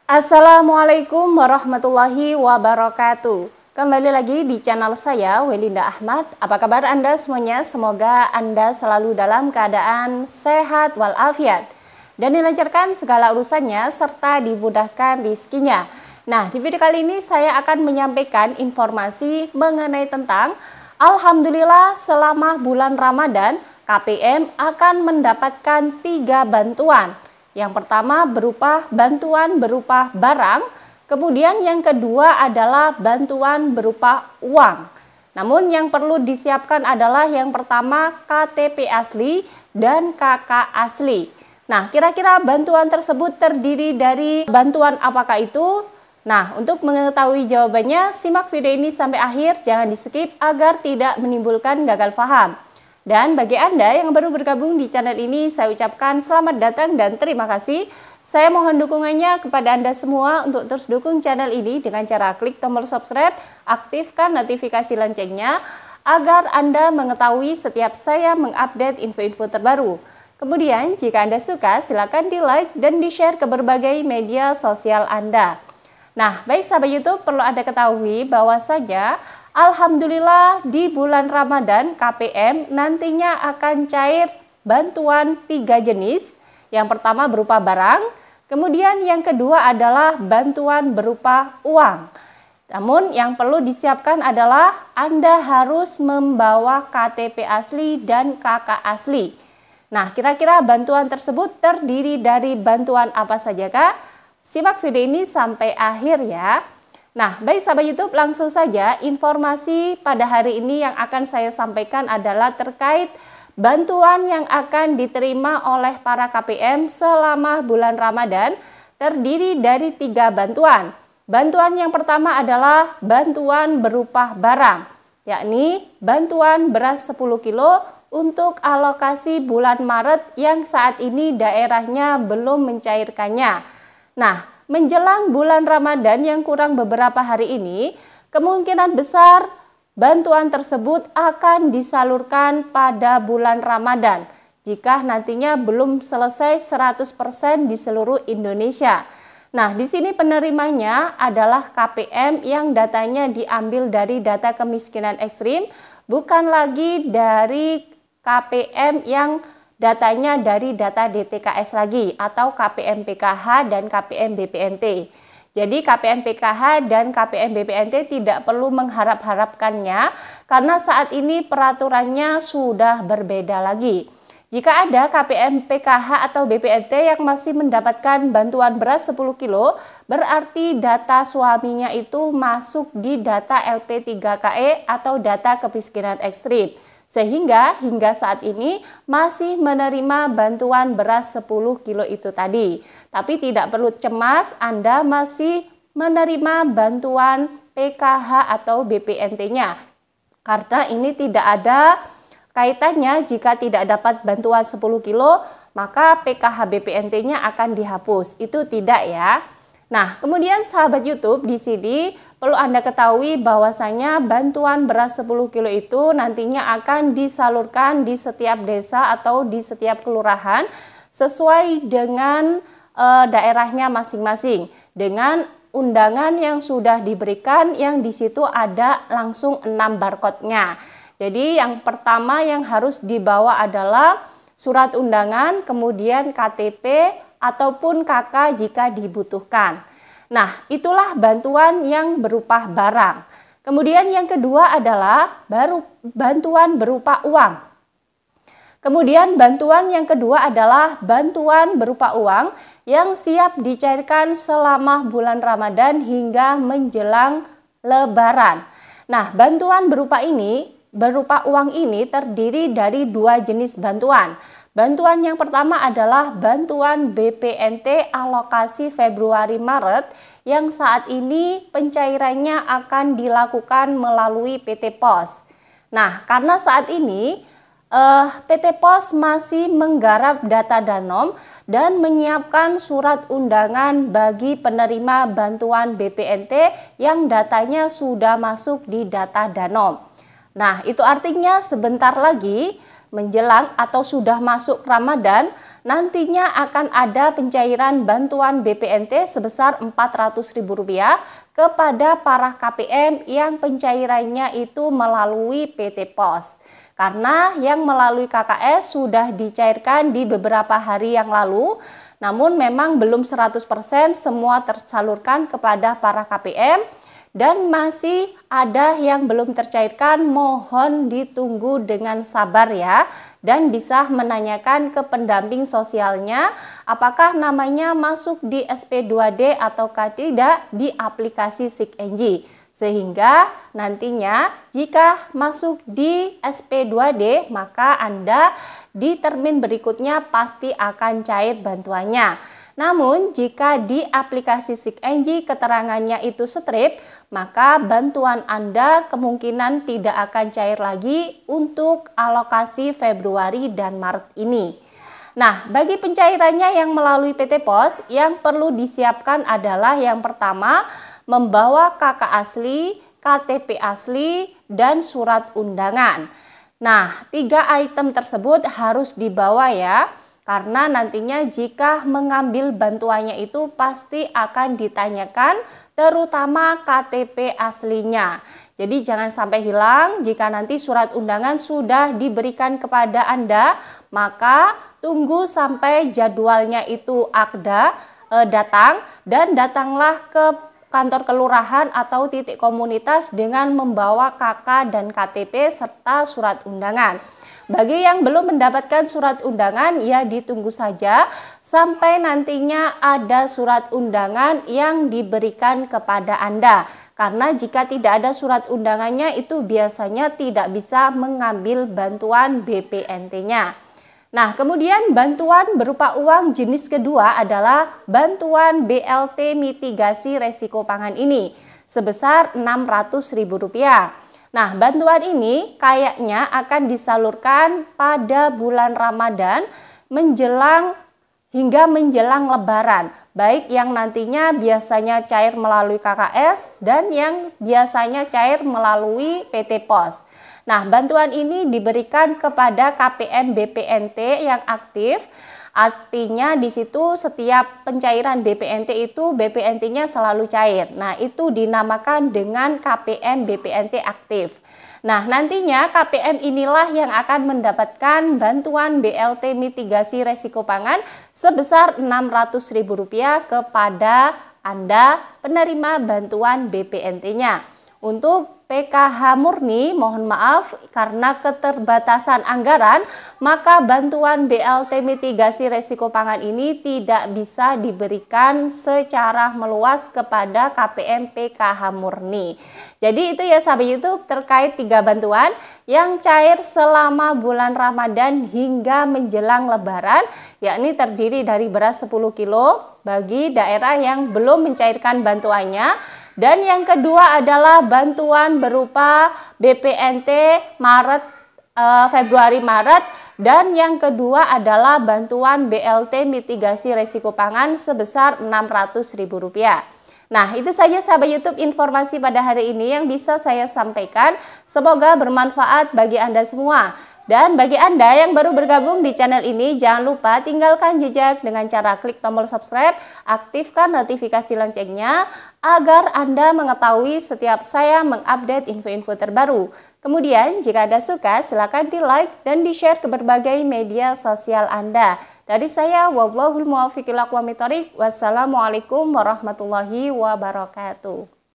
Assalamualaikum warahmatullahi wabarakatuh. Kembali lagi di channel saya, Welinda Ahmad. Apa kabar Anda semuanya? Semoga Anda selalu dalam keadaan sehat walafiat dan dilancarkan segala urusannya serta dimudahkan rezekinya. Nah, di video kali ini saya akan menyampaikan informasi mengenai tentang Alhamdulillah selama bulan Ramadan KPM akan mendapatkan 3 bantuan. Yang pertama berupa bantuan berupa barang, kemudian yang kedua adalah bantuan berupa uang. Namun yang perlu disiapkan adalah yang pertama KTP asli dan KK asli. Nah, kira-kira bantuan tersebut terdiri dari bantuan apakah itu? Nah, untuk mengetahui jawabannya, simak video ini sampai akhir, jangan di-skip agar tidak menimbulkan gagal paham. Dan bagi Anda yang baru bergabung di channel ini, saya ucapkan selamat datang dan terima kasih. Saya mohon dukungannya kepada Anda semua untuk terus dukung channel ini dengan cara klik tombol subscribe, aktifkan notifikasi loncengnya, agar Anda mengetahui setiap saya mengupdate info-info terbaru. Kemudian, jika Anda suka, silakan di-like dan di-share ke berbagai media sosial Anda. Nah, baik sahabat YouTube, perlu Anda ketahui bahwasanya Alhamdulillah di bulan Ramadan KPM nantinya akan cair bantuan 3 jenis. Yang pertama berupa barang, kemudian yang kedua adalah bantuan berupa uang. Namun yang perlu disiapkan adalah Anda harus membawa KTP asli dan KK asli. Nah, kira-kira bantuan tersebut terdiri dari bantuan apa saja, Kak? Simak video ini sampai akhir ya. Nah, baik sahabat YouTube, langsung saja informasi pada hari ini yang akan saya sampaikan adalah terkait bantuan yang akan diterima oleh para KPM selama bulan Ramadan, terdiri dari 3 bantuan. Bantuan yang pertama adalah bantuan berupa barang, yakni bantuan beras 10 kilo untuk alokasi bulan Maret yang saat ini daerahnya belum mencairkannya. Nah, menjelang bulan Ramadan yang kurang beberapa hari ini, kemungkinan besar bantuan tersebut akan disalurkan pada bulan Ramadan jika nantinya belum selesai 100% di seluruh Indonesia. Nah, di sini penerimanya adalah KPM yang datanya diambil dari data kemiskinan ekstrim, bukan lagi dari KPM yang datanya dari data DTKS lagi atau KPM PKH dan KPM BPNT. Jadi KPM PKH dan KPM BPNT tidak perlu mengharap-harapkannya karena saat ini peraturannya sudah berbeda lagi. Jika ada KPM PKH atau BPNT yang masih mendapatkan bantuan beras 10 kilo, berarti data suaminya itu masuk di data LP3KE atau data kemiskinan ekstrim. Sehingga hingga saat ini masih menerima bantuan beras 10 kilo itu tadi. Tapi tidak perlu cemas, Anda masih menerima bantuan PKH atau BPNT-nya. Karena ini tidak ada kaitannya jika tidak dapat bantuan 10 kilo, maka PKH BPNT-nya akan dihapus. Itu tidak ya. Nah, kemudian sahabat YouTube di sini perlu Anda ketahui bahwasanya bantuan beras 10 kilo itu nantinya akan disalurkan di setiap desa atau di setiap kelurahan sesuai dengan daerahnya masing-masing dengan undangan yang sudah diberikan yang di situ ada langsung 6 barcode-nya. Jadi yang pertama yang harus dibawa adalah surat undangan, kemudian KTP ataupun KK jika dibutuhkan. Nah, itulah bantuan yang berupa barang. Kemudian yang kedua adalah bantuan berupa uang. Kemudian bantuan yang kedua adalah bantuan berupa uang yang siap dicairkan selama bulan Ramadan hingga menjelang Lebaran. Nah, bantuan berupa uang ini terdiri dari 2 jenis bantuan. Bantuan yang pertama adalah bantuan BPNT alokasi Februari-Maret yang saat ini pencairannya akan dilakukan melalui PT POS. Nah, karena saat ini PT POS masih menggarap data Danom dan menyiapkan surat undangan bagi penerima bantuan BPNT yang datanya sudah masuk di data Danom. Nah, itu artinya sebentar lagi menjelang atau sudah masuk Ramadan, nantinya akan ada pencairan bantuan BPNT sebesar Rp400.000 kepada para KPM yang pencairannya itu melalui PT POS. Karena yang melalui KKS sudah dicairkan di beberapa hari yang lalu, namun memang belum 100% semua tersalurkan kepada para KPM. Dan masih ada yang belum tercairkan, mohon ditunggu dengan sabar ya. Dan bisa menanyakan ke pendamping sosialnya apakah namanya masuk di SP2D ataukah tidak di aplikasi SIKNJ. Sehingga nantinya jika masuk di SP2D maka Anda di termin berikutnya pasti akan cair bantuannya. Namun, jika di aplikasi SIKNJ keterangannya itu strip, maka bantuan Anda kemungkinan tidak akan cair lagi untuk alokasi Februari dan Maret ini. Nah, bagi pencairannya yang melalui PT POS, yang perlu disiapkan adalah yang pertama, membawa KK asli, KTP asli, dan surat undangan. Nah, 3 item tersebut harus dibawa ya. Karena nantinya jika mengambil bantuannya itu pasti akan ditanyakan terutama KTP aslinya. Jadi jangan sampai hilang. Jika nanti surat undangan sudah diberikan kepada Anda, maka tunggu sampai jadwalnya itu datang dan datanglah ke kantor kelurahan atau titik komunitas dengan membawa KK dan KTP serta surat undangan. Bagi yang belum mendapatkan surat undangan, ya ditunggu saja sampai nantinya ada surat undangan yang diberikan kepada Anda. Karena jika tidak ada surat undangannya itu biasanya tidak bisa mengambil bantuan BPNT-nya. Nah, kemudian bantuan berupa uang jenis kedua adalah bantuan BLT mitigasi resiko pangan ini sebesar Rp600.000. Nah, bantuan ini kayaknya akan disalurkan pada bulan Ramadan hingga menjelang Lebaran. Baik yang nantinya biasanya cair melalui KKS dan yang biasanya cair melalui PT POS. Nah, bantuan ini diberikan kepada KPM BPNT yang aktif. Artinya di situ setiap pencairan BPNT itu BPNT-nya selalu cair. Nah, itu dinamakan dengan KPM BPNT aktif. Nah, nantinya KPM inilah yang akan mendapatkan bantuan BLT mitigasi resiko pangan sebesar Rp600.000 kepada Anda penerima bantuan BPNT-nya. Untuk PKH murni, mohon maaf karena keterbatasan anggaran, maka bantuan BLT mitigasi resiko pangan ini tidak bisa diberikan secara meluas kepada KPM PKH murni. Jadi itu ya sahabat YouTube terkait 3 bantuan yang cair selama bulan Ramadan hingga menjelang Lebaran, yakni terdiri dari beras 10 kilo bagi daerah yang belum mencairkan bantuannya. Dan yang kedua adalah bantuan berupa BPNT Februari Maret, dan yang kedua adalah bantuan BLT mitigasi resiko pangan sebesar Rp600.000. Nah, itu saja sahabat YouTube informasi pada hari ini yang bisa saya sampaikan. Semoga bermanfaat bagi Anda semua. Dan bagi Anda yang baru bergabung di channel ini, jangan lupa tinggalkan jejak dengan cara klik tombol subscribe, aktifkan notifikasi loncengnya agar Anda mengetahui setiap saya mengupdate info-info terbaru. Kemudian, jika Anda suka, silakan di-like dan di-share ke berbagai media sosial Anda. Dari saya, wallahul muwaffiq ila aqwamit thoriq. Wassalamualaikum warahmatullahi wabarakatuh.